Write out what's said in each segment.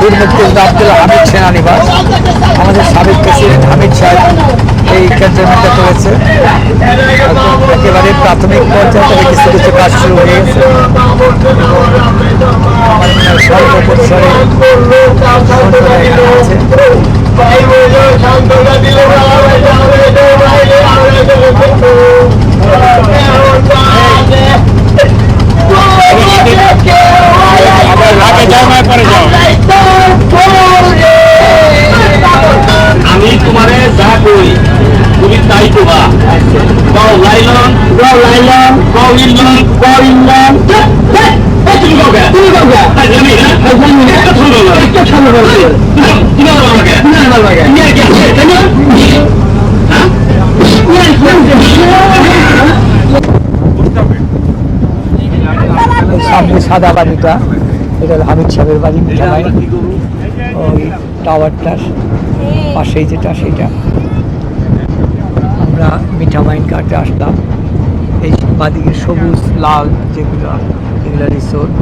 বীর মুক্তিযোদ্ধা আব্দুল হামিদ সেনানিবাস। আমাদের সাবেক প্রেসিডেন্ট হামিদ সাহেব এই ক্যান্টনমেন্টটা করেছে। একেবারে প্রাথমিক পর্যায়ে তবে কিছু কিছু কাজ শুরু হয়ে গেছে। সর্বপরিসরে আমি তোমারে যা কই তুমি তাই কবা। গাও লাইলন গাও লাইলন গাও ইলন গাও ইলন তুমি গাও গে তুমি গাও গে আমি না আমি না একটা শুনো না একটা শুনো না তুমি গাও লাগে না না লাগে নিয়ে গে কেন হ্যাঁ সামনে সাদা বাড়িটা, এটা হামিদ সাহেবের বাড়ি মিঠামাই। ওই টাওয়ারটার পাশেই যেটা সেটা। আমরা মিঠামাইন কাটে আসলাম। এই বাদিকে সবুজ লাল যেগুলো, এগুলো রিসোর্ট।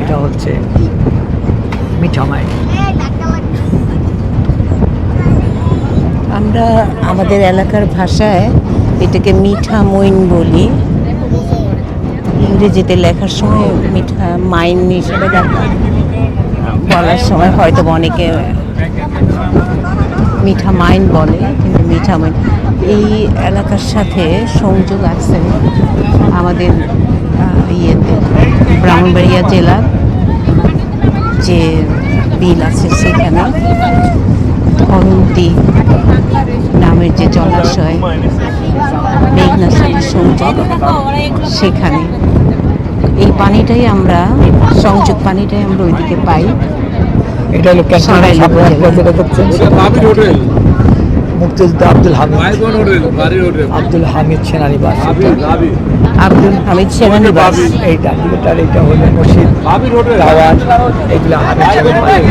এটা হচ্ছে মিঠামাই। আমরা আমাদের এলাকার ভাষায় এটাকে মিঠা মইন বলি। ইংরেজিতে লেখার সময় মিঠা মাইন হিসেবে বলার সময় হয়তো অনেকে মিঠা মাইন বলে, কিন্তু মিঠা মইন এই এলাকার সাথে সংযোগ আছে আমাদের ইয়েতে ব্রাহ্মণবাড়িয়া জেলার যে বিল আছে সেখানে করন্তি নামের যে জলাশয় মেঘনার সাথে সংযোগ, সেখানে এই পানিটাই আমরা সংযোগ পানিটাই আমরা ওইদিকে পাই। এটা হলো মুক্তিযোদ্ধা আব্দুল হামিদ সেনানিবাস। আব্দুল হামিদ সেনানিবাস। এইটা এটা হলো মসজিদ টাওয়ার, এগুলো হামিদ সেনানিবাস।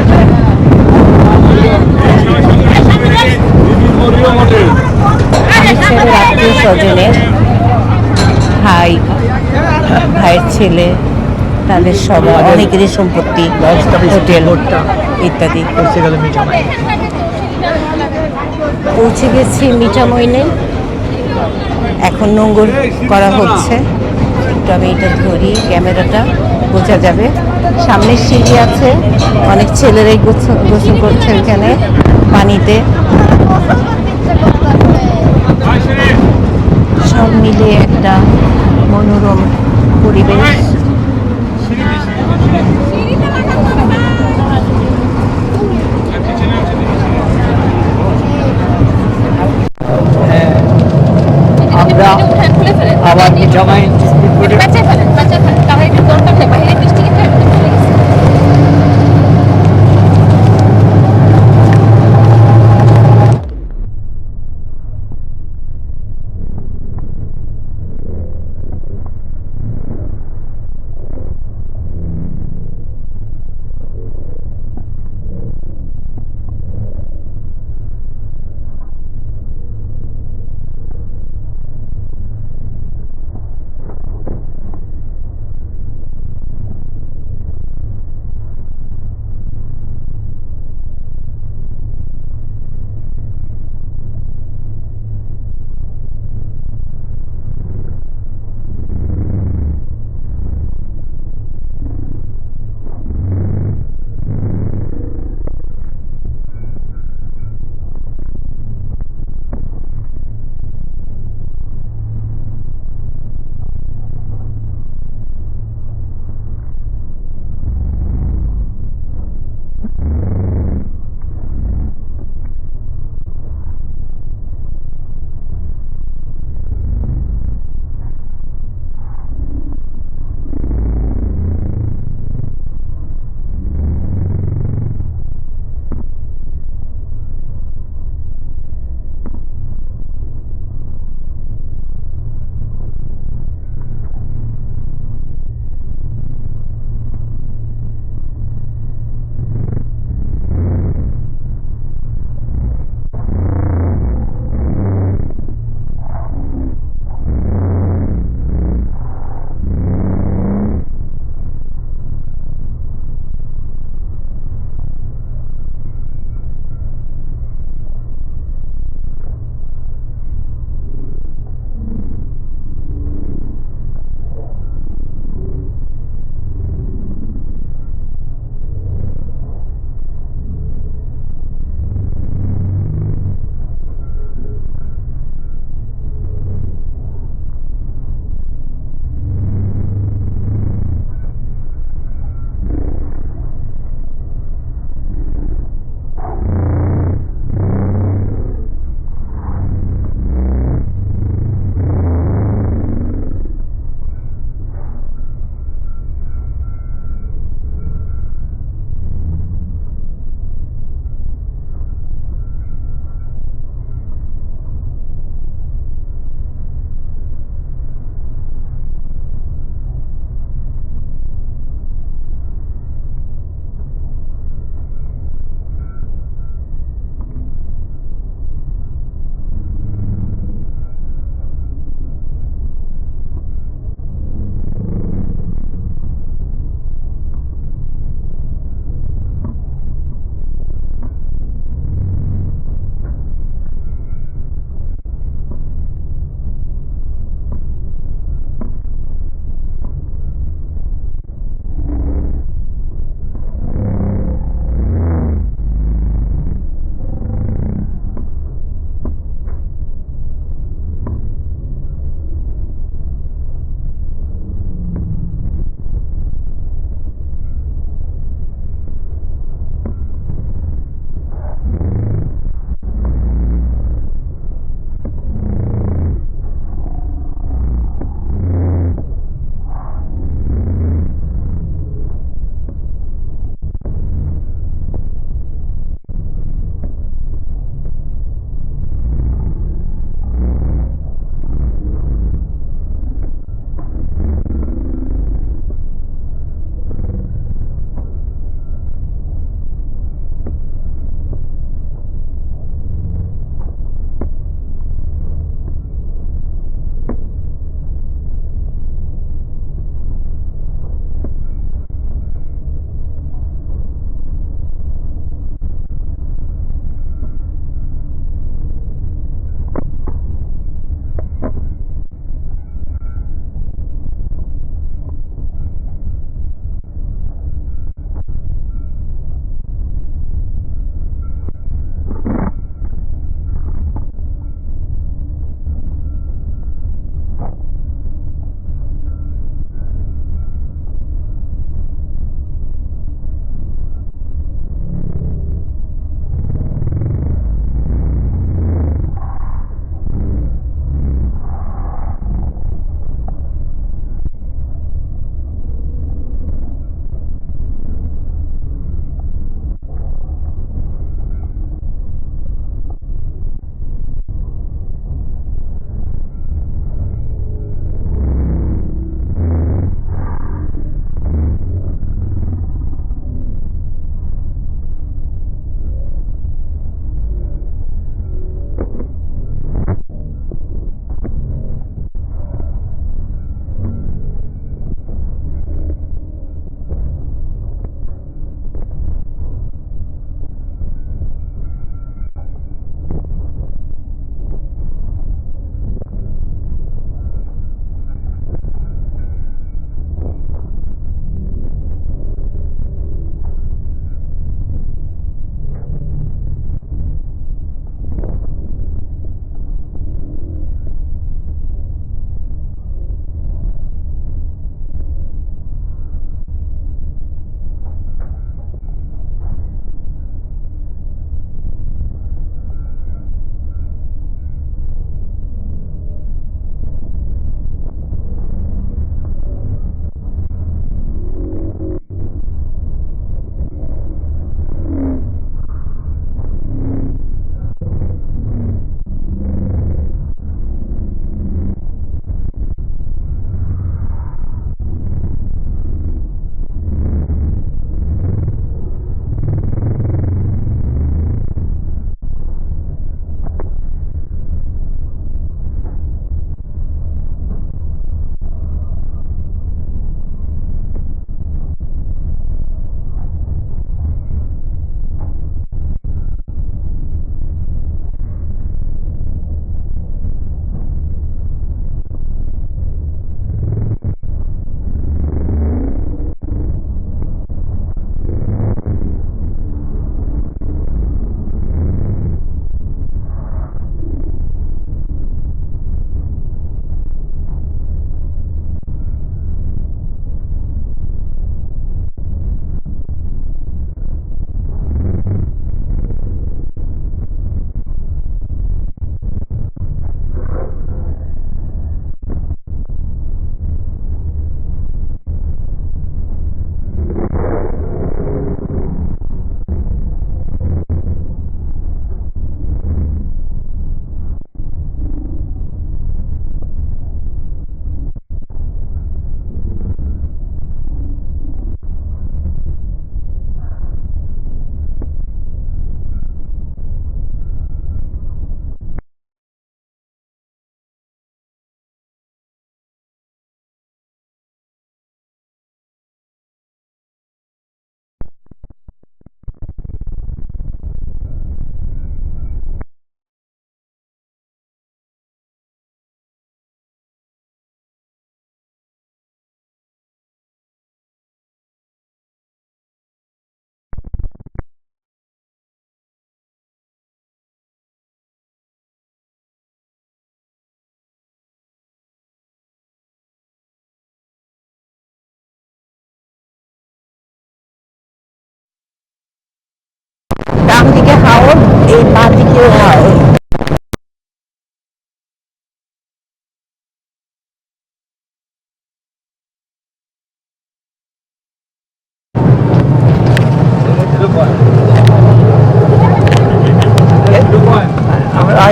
হামিদ সাহেবের আত্মীয় স্বজনের ভাইয়ের ছেলে, তাদের সব অনেকেরই সম্পত্তি, হোটেল ইত্যাদি। পৌঁছে গেছি মিঠামইনে, এখন নোঙ্গর করা হচ্ছে। একটু আমি এটা ধরি, ক্যামেরাটা বোঝা যাবে। সামনে সিঁড়ি আছে, অনেক ছেলেরাই গোসল করছে এখানে পানিতে। সব মিলিয়ে একটা মনোরম পরিবেশ। আমরা আবার মিঠামাই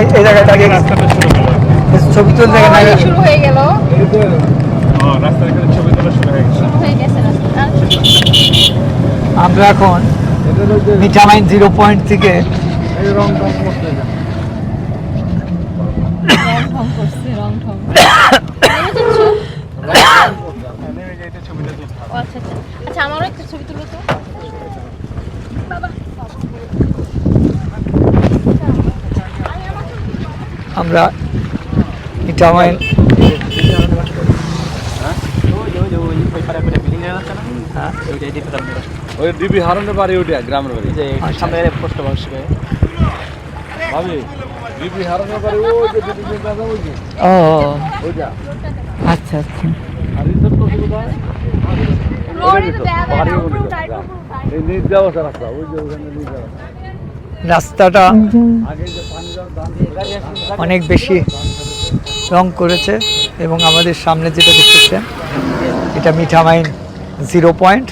এই জায়গায় দাঁড়িয়ে গেছে। রাস্তাটা শুরু হলো। ছবি তুলতে গেলে শুরু হয়ে গেল, রাস্তার এখানে ছবি তোলা শুরু হয়ে গেছে। শুরু হয়ে গেছে রাস্তা। আমরা এখন মিঠামাইন 0 পয়েন্ট থেকে রং ঢং করছে, রং ঢং। নেমে যাইতে ছবিটা তুলতে হবে। ও আচ্ছা আচ্ছা আচ্ছা, আমারও একটা ছবি তুলো তো। আমরা মিঠামাইন ওই ডিবি হারানোর বাড়ি ওইটা গ্রামের বাড়ি সামনে ভাবি ডিবি হারানোর বাড়ি ওই যে ডিবি দাদা ওই যে ও ওইটা আচ্ছা আচ্ছা। আর ইজ্জত করছে কোথায় বাড়ি ওইটা এই নিজ ব্যবস্থা রাস্তা ওই যে ওখানে নিজ ব্যবস্থা রাস্তাটা আগে যে পানি যাওয়ার দাম অনেক বেশি রং করেছে এবং আমাদের সামনে যেটা দেখতেছেন এটা মিঠামাইন 0 পয়েন্ট।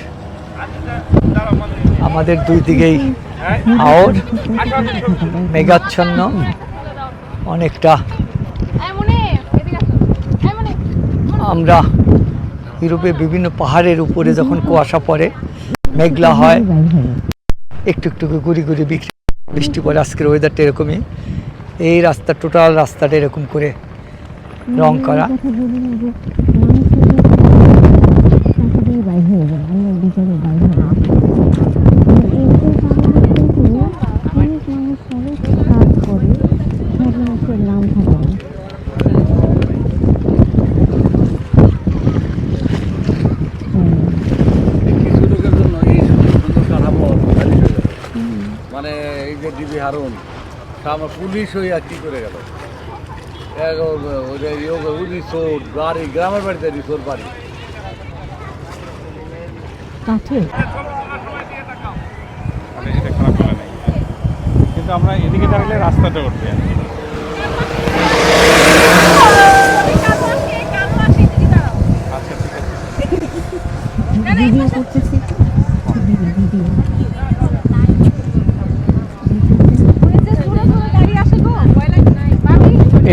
আমাদের দুই দিকেই আওর মেঘাচ্ছন্ন, অনেকটা আমরা ইউরোপে বিভিন্ন পাহাড়ের উপরে যখন কুয়াশা পড়ে মেঘলা হয়, একটু একটু গুড়ি গুড়ি বৃষ্টি পড়ে, আজকের ওয়েদারটা এরকমই। এই রাস্তা টোটাল রাস্তাটা এরকম করে রং করা। কিছু লোকের জন্য এই সুন্দর কাঠামো খালি হয়ে গেল। মানে এই যে ডিবি হারুন আমার পুলিশ হইয়া কি করে গেল রিসোর্ট বাড়ি গ্রামের বাড়িতে রিসোর্ট বাড়ি মানে এটা খারাপ হলো না, কিন্তু আমরা এদিকে দাঁড়ালে রাস্তাটা উঠবে আর কি। আচ্ছা ঠিক আছে।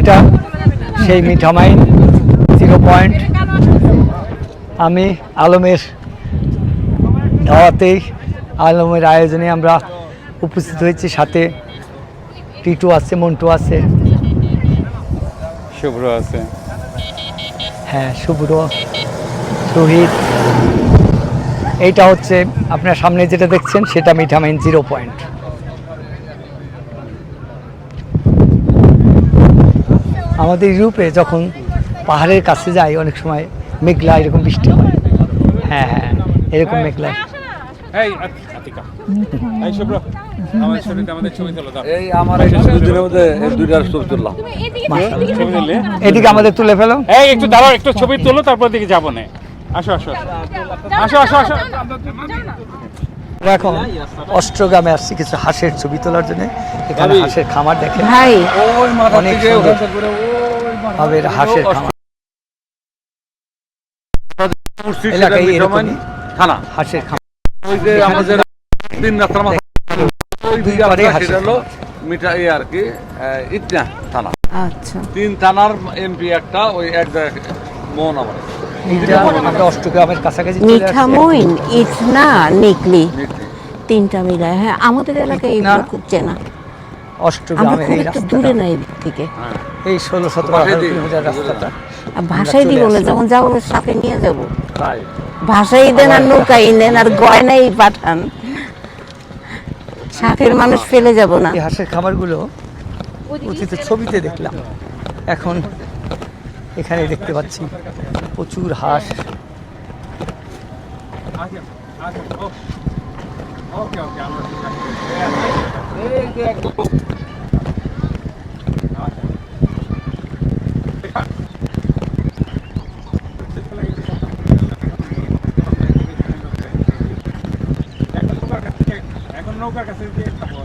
এটা সেই মিঠামাইন 0 পয়েন্ট। আমি আলমের দাওয়াতেই, আলমের আয়োজনে আমরা উপস্থিত হয়েছি। সাথে টিটু আছে, মন্টু আছে, শুভ্র আছে। হ্যাঁ শুভ্র, শহীদ। এইটা হচ্ছে আপনার সামনে যেটা দেখছেন সেটা মিঠামাইন 0 পয়েন্ট। আমাদের ইউরোপে যখন পাহাড়ের কাছে যাই অনেক সময় মেঘলা এরকম বৃষ্টি হয়। হ্যাঁ হ্যাঁ এরকম মেঘলা। এই আতিকা, এই শুভ্র, আমাদের ছবিতে আমাদের ছবি তোলো দাও। এই আমার এই দুদিনের মধ্যে এই দুইটার ছবি তুললাম ছবি তুললে এদিকে আমাদের তুলে ফেলো। এই একটু দাঁড়াও, একটু ছবি তোলো, তারপর দিকে যাবো না। আসো আসো আসো আসো আসো। আমরা এখন অষ্টগ্রামে আসছি কিছু হাঁসের ছবি তোলার জন্য। এখানে ভাবি। হাঁসের খামার দেখেন, ভাই ওই মাথা অনেক থেকে সুন্দর। ওখান করে ওই মাথা হবে হাঁসের খামার মসজিদ এলাকায় সেটা এরকমই থানা হাঁসের খামার। ওই যে আমাদের তিন রাস্তার মাথা ওই দুই দিকে পারে রাস্তা, হাঁসের সেটা হলো মিঠা এই আর কি ইটনা থানা। আচ্ছা 3 থানার এমপি একটা ওই এক জায়গায় মন আমার এইটা আমরা অষ্টগ্রামের কাছাকাছি চলে আসছি। মিঠামইন, ইটনা, নিকলি নেত্রী। তিনটা মিলায়। হ্যাঁ আমাদের এলাকায় না। এগুলো খুব চেনা। আমরা অষ্টগ্রামের খুব এই একটু দূরে রাস্তাটা, না এদিক থেকে। হ্যাঁ এই 16-17 পাশে দিয়ে। কিলোমিটার রাস্তাটা আর ভাষাই চলে দিব না, আসি। যখন যাবো সাথে নিয়ে যাব। তাই ভাষাই দেন আর নৌকাই নেন আর গয়নাই পাঠান, সাথের মানুষ ফেলে যাব না। এই হাঁসের খামারগুলো অতীতে ছবিতে দেখলাম, এখন এখানে দেখতে পাচ্ছি প্রচুর হাঁস। ওকে ওকে, আমরা ঠিক আছে। এই যে একদম এখন নৌকার কাছে দিয়ে যাবো।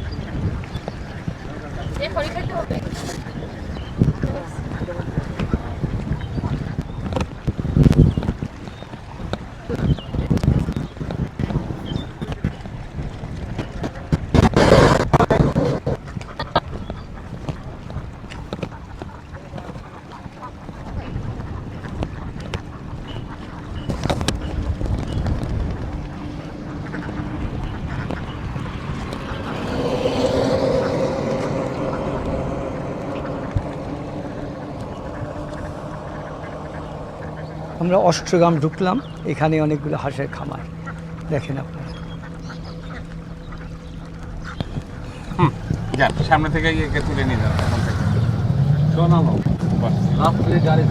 আমরা অষ্টগ্রাম ঢুকলাম, এখানে অনেকগুলো হাঁসের খামার দেখেন আপনারা। যান সামনে থেকে একে তুলে নিয়ে যান সামনে থেকে। শোনানো রাত্রে গাড়ি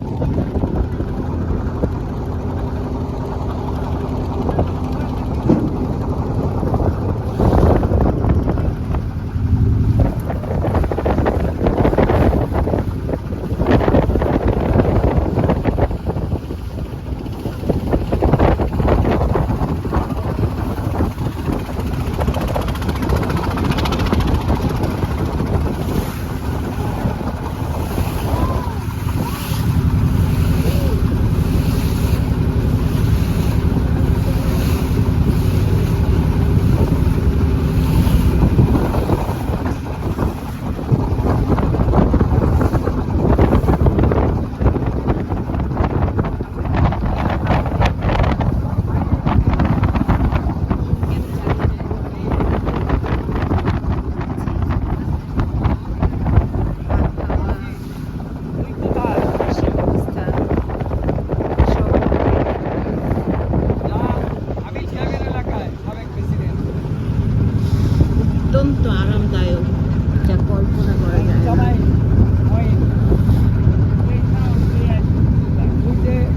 অত্যন্ত আরামদায়ক, যা কল্পনা করা যায় না।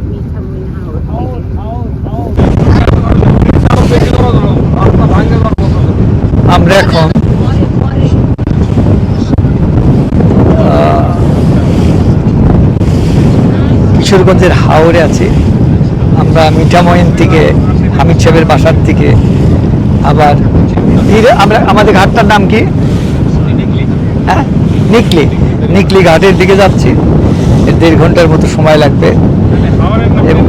মিঠামইন হাওর আমরা এখন কিশোরগঞ্জের হাওরে আছি। আমরা মিঠামইন থেকে হামিদ সাহেবের বাসার থেকে আবার আমরা আমাদের ঘাটটার নাম কি? হ্যাঁ, নিকলি। নিকলি ঘাটের দিকে যাচ্ছি। 1.5 ঘন্টার মতো সময় লাগবে। এবং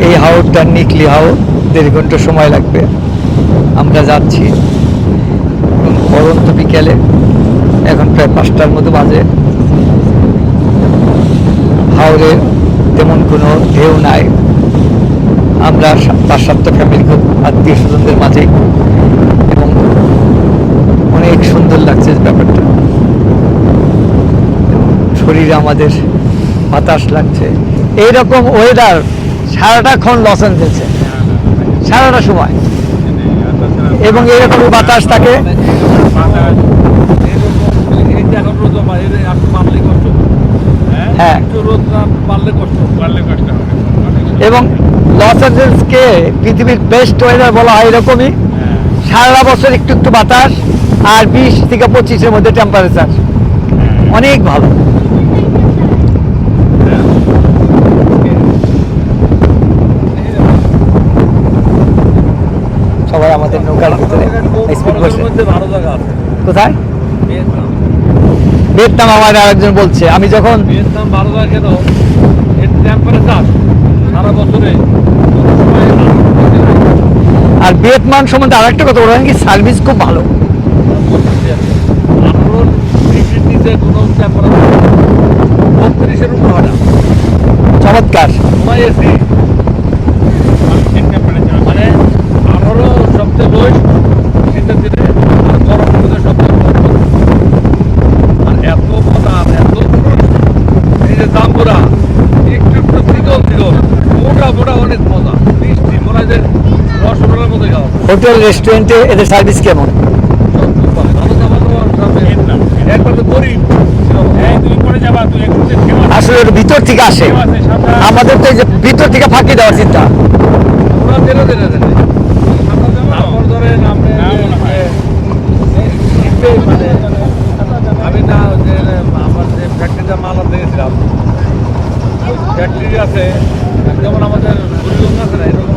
এই হাওরটা নিকলি হাওর, 1.5 ঘন্টা সময় লাগবে। আমরা যাচ্ছি পরন্ত বিকেলে, এখন প্রায় 5টার মতো বাজে। হাওরে তেমন কোনো ঢেউ নাই। আমরা 5-7টা ফ্যামিলি খুব আত্মীয় স্বজনদের মাঝে, এবং অনেক সুন্দর লাগছে ব্যাপারটা। শরীরে আমাদের বাতাস লাগছে। এইরকম ওয়েদার সারাটাক্ষণ লস এঞ্জেলসে, সারাটা সময়, এবং এরকমই বাতাস থাকে। এই যে এখন রোদ একটু মারলে কষ্ট, হ্যাঁ, একটু রোদ না পারলে কষ্ট, পারলে কষ্ট হবে অনেক সময়। এবং লস এঞ্জেলসকে পৃথিবীর বেস্ট ওয়েদার বলা হয় এরকমই। সারা বছর একটু একটু বাতাস, আর 20 থেকে 25-এর মধ্যে টেম্পারেচার, অনেক ভালো। সবাই আমাদের নৌকার ভিতরে স্পিড বসে। মধ্যে ভালো জায়গা আছে কোথায়? ভিয়েতনাম। ভিয়েতনাম আমার আরেকজন বলছে। আমি যখন ভিয়েতনাম ভালো জায়গা কেন, এর টেম্পারেচার সারা বছরে কোনো সময় আর ভিয়েতনাম সম্বন্ধে আরেকটা কথা, ওরা নাকি সার্ভিস খুব ভালো। 18 ডিগ্রির নিচে কোনো টেম্পারেচার 32-এর উপর হয় না। চমৎকার। সময় এসি মানে 18 সবচেয়ে লোয়েস্ট শীতের দিনে, আর গরম দিনে সবচেয়ে কম। আর এত বাতাস, এত পুরুষ, এই যে দামপুরা একটু একটু দ্বিগল মোটা অনেক মজা, মিষ্টি মনে হয় যে রসগোল্লার মতো খাওয়া। হোটেল রেস্টুরেন্টে এদের সার্ভিস কেমন? ভালো খাবার দাবার একবার তো গরিব তুমি পরে যাবা, তুই একটু আসলে ওটা ভিতর থেকে আসে, আমাদের তো এই যে ভিতর থেকে ফাঁকি দেওয়ার চিন্তা। ওরা দেরে তারপর ধরেন আপনি মানে আমি না যে আমার যে ফ্যাক্টরিটা মালা দিয়েছিলাম, ফ্যাক্টরি আছে যেমন আমাদের বুড়িগঞ্জ আছে না, এরকম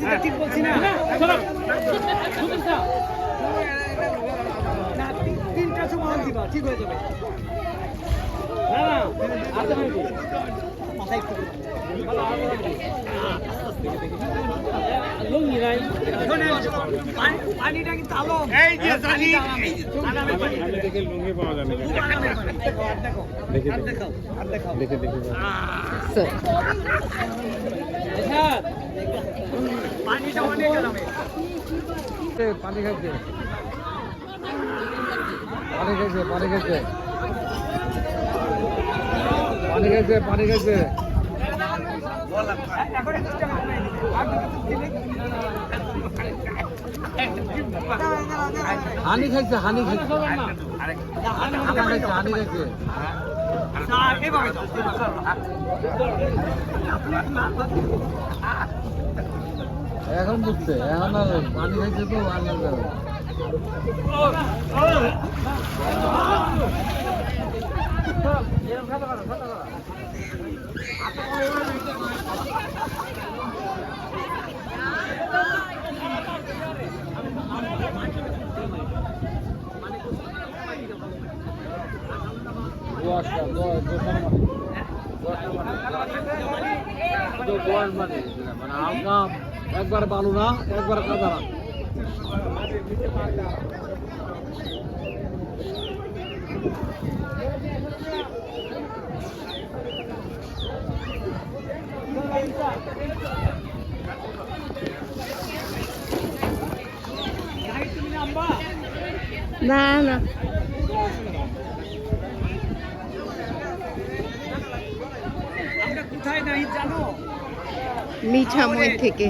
একটা ঠিক বলছি না, তিনটা সময় দিবা, ঠিক হয়ে যাবে। না না লুঙ্গি পাওয়া যায় দেখে So, পানি খাইছে পানি খাইছে পানি খাইছে পানি খাইছে পানি খাইছে হানি খাইছে হানি খাইছে হানি খাইছে এখন বুঝছে এখন আর পানি খাইছে তো আর না যাবে একবার বালু না একবার কাদা না না না মিঠামই থেকে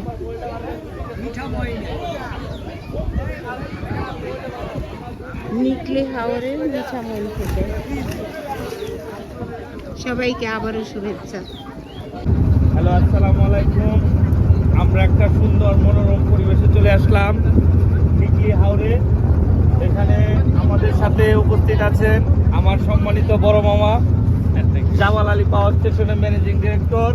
নিকলি হাওরের মিঠামই থেকে সবাইকে আবারও শুভেচ্ছা। হ্যালো, আসসালামু আলাইকুম। আমরা একটা সুন্দর মনোরম পরিবেশে চলে আসলাম নিকলি হাওরে। এখানে আমাদের সাথে উপস্থিত আছেন আমার সম্মানিত বড় মামা জামাল আলী পাওয়ার স্টেশনের ম্যানেজিং ডিরেক্টর।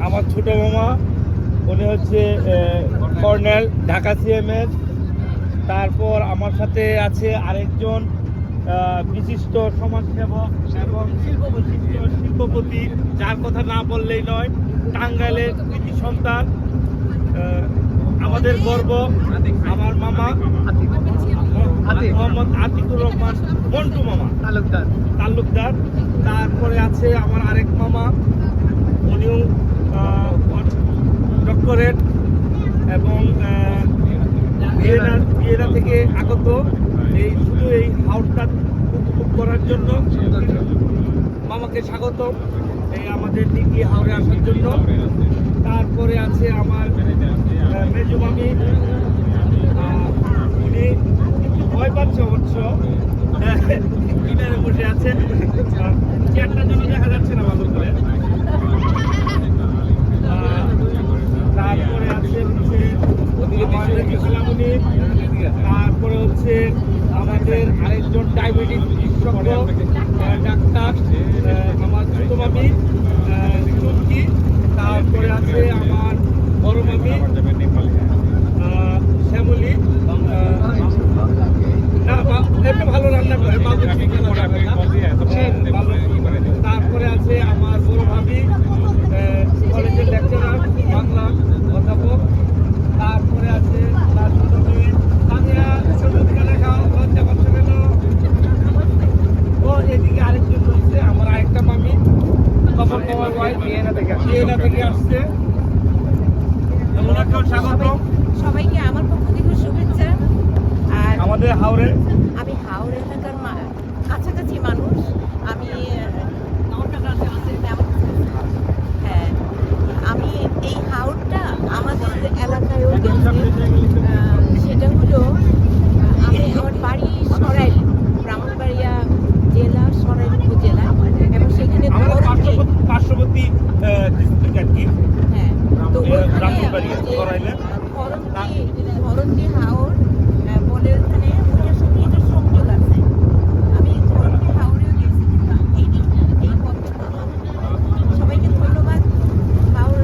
আমার ছোট মামা, উনি হচ্ছে কর্নেল, ঢাকা সিএমএস। তারপর আমার সাথে আছে আরেকজন বিশিষ্ট সমাজসেবক এবং শিল্পপতি, যার কথা না বললেই নয়, টাঙ্গাইলের কৃতি সন্তান, আমাদের গর্ব, আমার মামা মোহাম্মদ আতিকুর রহমান মন্টু মামা তালুকদার। তারপরে আছে আমার আরেক মামা, উনিও ডক্টরেট এবং ভিয়েনা থেকে আগত। এই শুধু এই হাউসটা উপভোগ করার জন্য মামাকে স্বাগত এই আমাদের নিকলি হাওরে আসার জন্য। তারপরে আছে আমার মেজো মামি, উনি একটু ভয় পাচ্ছে অবশ্য, কিনারে বসে আছেন, চেয়ারটার জন্য দেখা যাচ্ছে না ভালো করে। তারপরে আছে হচ্ছে তারপরে হচ্ছে আমাদের আরেকজন ডায়াবেটিস বিশেষজ্ঞ ডাক্তার আমার ছোট মামি চুমকি। তারপরে আছে আমার বড় মামি শ্যামলি, না এমনি ভালো রান্না করে। তারপরে আছে আমার বড় ভাবি, কলেজের লেকচারার, বাংলা অধ্যাপক। তারপরে আছে তার ছোট মেয়ে সামিয়া, ও এদিকে আরেকজন রয়েছে আমার আরেকটা মামি, তখন তোমার ওয়াইফ ভিয়েনা থেকে আসছে, ওনাকেও স্বাগত। সবাইকে আমার পক্ষ থেকে শুভেচ্ছা। আর আমাদের হাওরে, আমি হাওড় এলাকার কাছাকাছি মানুষ। আমি হ্যাঁ, আমি এই হাওড়টা আমাদের এলাকায়ও গেছি। সেটা হলো আমি আমার বাড়ি সরাইল, ব্রাহ্মণবাড়িয়া জেলা, সরাইল উপজেলা, এবং সেখানে আমাদের পার্শ্ববর্তী ডিস্ট্রিক্ট আর কি। হ্যাঁ, তো ব্রাহ্মণবাড়িয়া সরাইলে ধরন্তি হাওড় বলে ওখানে ওটার সঙ্গে এটার সংযোগ আছে। আমি ধরন্তি হাওড়েও গেছি এই পথে। সবাইকে ধন্যবাদ। হাওড়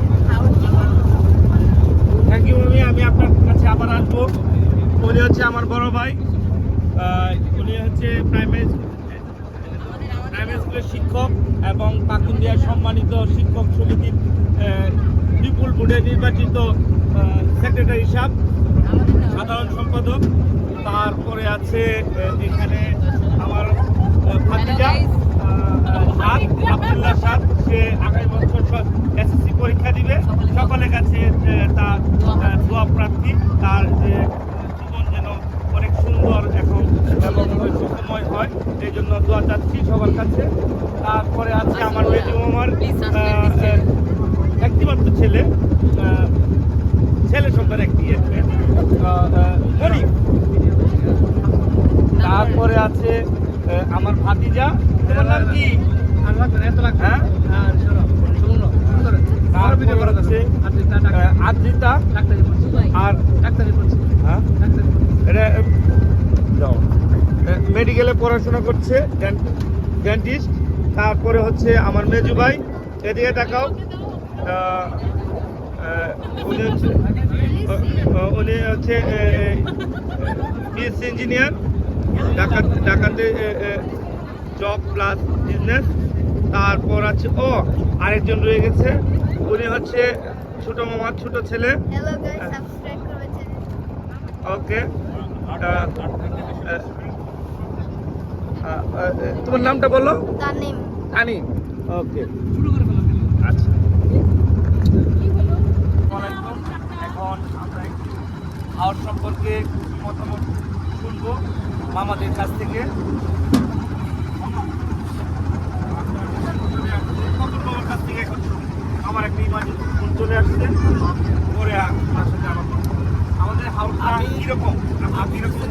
থ্যাংক ইউ মামি। আমি আপনার কাছে আবার আসবো। উনি হচ্ছে আমার বড় ভাই, উনি হচ্ছে প্রাইমারি পাকুন্দিয়ার সম্মানিত শিক্ষক সমিতির বিপুল ভোটে নির্বাচিত সেক্রেটারি সাহেব, সাধারণ সম্পাদক। তারপরে আছে এখানে আমার ভাতিজা সাদ, আব্দুল্লাহ সাদ, সে আগামী বছর এসএসসি পরীক্ষা দিবে। সকলের কাছে তার দোয়া প্রার্থী, তার যে জীবন যেন অনেক সুন্দর এবং সুখময় হয়, এই জন্য দোয়া চাচ্ছি সবার কাছে। তারপরে আছে আমার মেজু মামার একটিমাত্র ছেলে, ছেলে সন্তান একটি মনিক। তারপরে আছে আমার ভাতিজা, তোমার নাম কি? হ্যাঁ? তারপরে হচ্ছে আদ্রিতা, আর হ্যাঁ এটা মেডিকেলে পড়াশোনা করছে, ডেন্টিস্ট। তারপরে হচ্ছে আমার মেজু ভাই, এদিকে তাকাও, উনি হচ্ছে বিএসসি ইঞ্জিনিয়ার, ঢাকাতে জব প্লাস বিজনেস। তারপর আছে আরেকজন রয়ে গেছে, উনি হচ্ছে ছোট মামার ছোট ছেলে। হ্যালো গাইস, সাবস্ক্রাইব করবেন চ্যানেল। ওকে, তোমার নামটা বলো? তানিম। তানিম, ওকে, আচ্ছা। এখন আমরা একটু হাওর সম্পর্কে মতামত শুনবো মামাদের কাছ থেকে। মামার কাছ থেকে এখন আমার একটা ইমার্জেন্সি ফোন চলে আসছে, পরে আপনার সাথে আমাদের হাওরটা কীরকম, কীরকম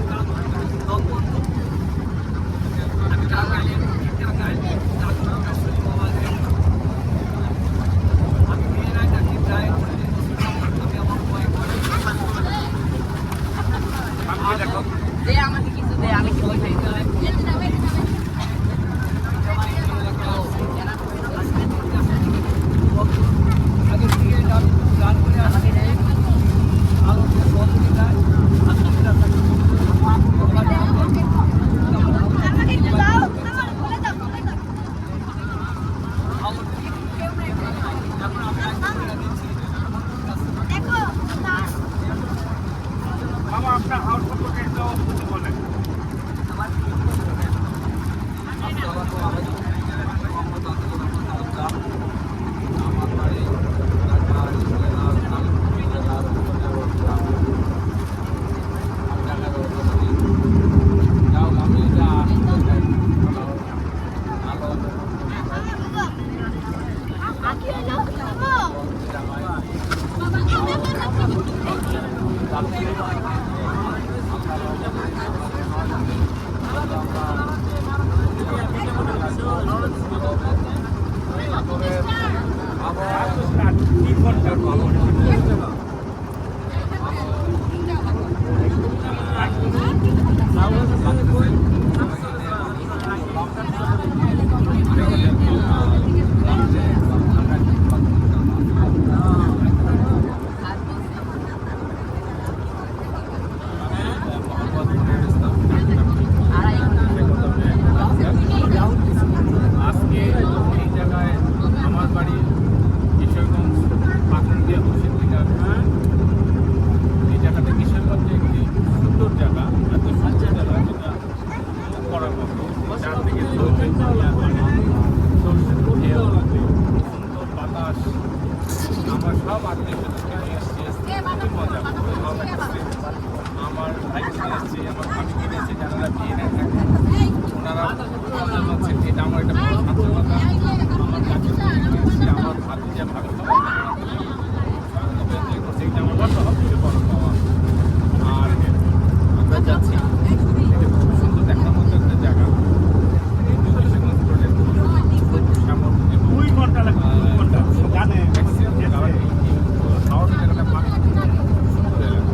আপনার হাওর সম্পর্কে একটু বলেন। আমার ভাই এসেছে, আমার ভাবি কিনেছে, যারা বিয়ে না থাকে ওনারা হচ্ছে এটা আমার একটা বড় সার্থকতা। আমার কাছে আমার ভাতিজা ভাবি সেইটা আমার বড় সবথেকে বড় পাওয়া। আর আমরা যাচ্ছি, এটা খুব সুন্দর দেখার মতো একটা জায়গা। 2 ঘন্টা লাগে, 2 ঘন্টা জানে হাওড় জায়গাটা পাখি সুন্দর এলাকা।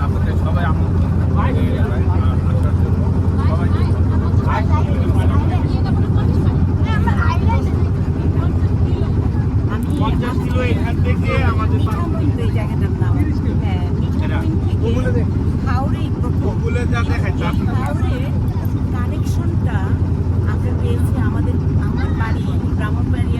আপনাদের সবাই আমন্ত্রণ আসার জন্য সবাইকে এখান থেকে আমাদের এই জায়গাটার নাম হাওড়েই প্রথম যা দেখাচ্ছে হাওড়ের কানেকশনটা আমরা পেয়েছি আমার বাড়ি ব্রাহ্মণবাড়িয়া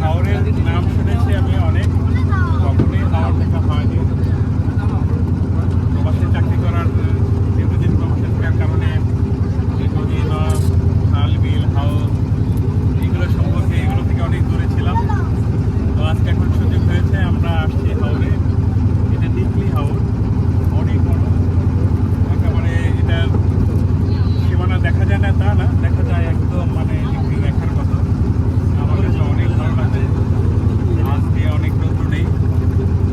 হাওড়ের নাম শুনেছি আমি অনেক, কখনোই হাওড় দেখা হয়নি। প্রবাসে চাকরি করার দীর্ঘদিন প্রবাসে থাকার কারণে এই নদী, নদ, খাল, বিল, হাওর এগুলো সম্পর্কে এগুলো থেকে অনেক দূরে ছিলাম। তো আজকে এখন সুযোগ হয়েছে, আমরা আসছি হাওড়ে। এটা ডিপলি হাওর, অনেক বড়, একেবারে এটা সীমানা দেখা যায় না তা না, দেখা যায় একদম মানে ডিপলি দেখার কথা। আমার কাছে অনেক ভালো লাগে। আজকে অনেক রৌদ্র নেই,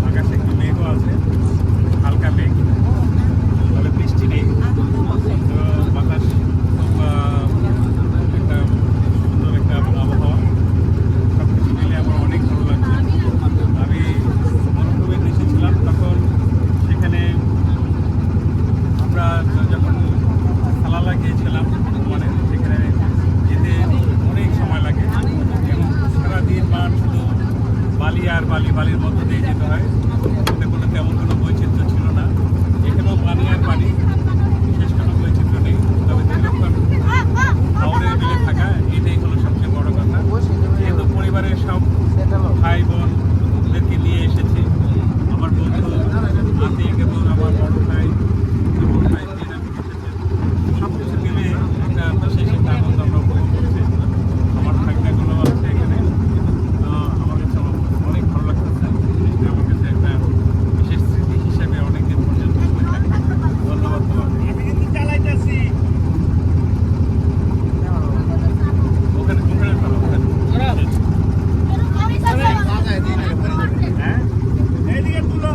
আকাশে একটু মেঘও আছে, হালকা মেঘ, তবে বৃষ্টি নেই। তো বাতাস খুব একটা সুন্দর একটা আবহাওয়া, সব কিছু মিলে আমার অনেক ভালো লাগছে। আমি মরুভূমির দেশে ছিলাম, তখন সেখানে আমরা যখন সালালা গিয়েছিলাম, মানে সেখানে যেতে অনেক সময় লাগে এবং সারাদিন বার শুধু বালি আর বালি, বালির মধ্য দিয়ে যেতে হয়। ওতে কোনো তেমন কোনো বৈচিত্র্য ছিল না। এখানেও পানি আর পানি, বিশেষ কোনো বৈচিত্র্য নেই। তবে দীর্ঘক্ষণ হাওড়ের বিলে থাকা এটাই হলো সবচেয়ে বড় কথা। যেহেতু পরিবারের সব ভাই বোনদেরকে নিয়ে এসেছি, আমার বন্ধু, আত্মীয় এবং আমার বড় ভাই, ছোট ভাই, এরা এসেছে। সব কিছু মিলে একটা বিশেষ একটা আনন্দ আমরা উপভোগ করছি। আমার ভাগনাগুলো আছে এখানে, তো আমার কাছে অনেক ভালো লাগতেছে। জিনিসটা আমার কাছে একটা বিশেষ স্মৃতি হিসেবে অনেকদিন পর্যন্ত মনে থাকে। ধন্যবাদ তোমাকে। ওখানে ওখানে ধরো, ওখানে। হ্যাঁ, এইদিকে তুলো।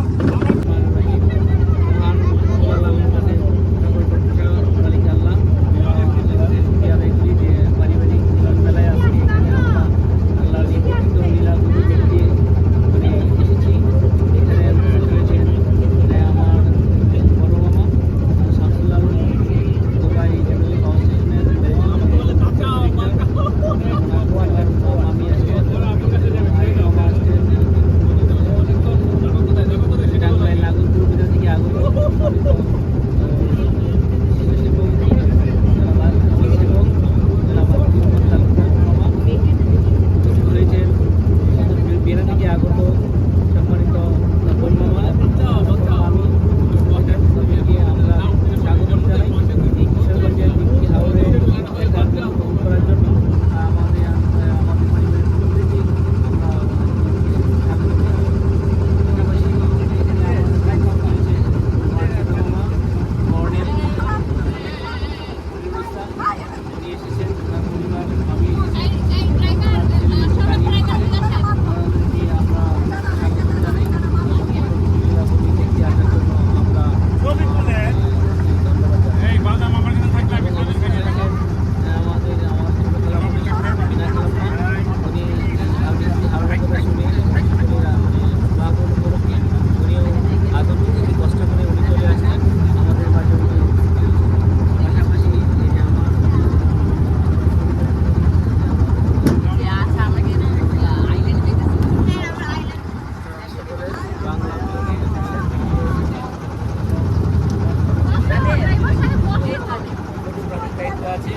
এই বাদাম আমার কাছে থাকলে আমি তোদের কাছে দেবো। আছে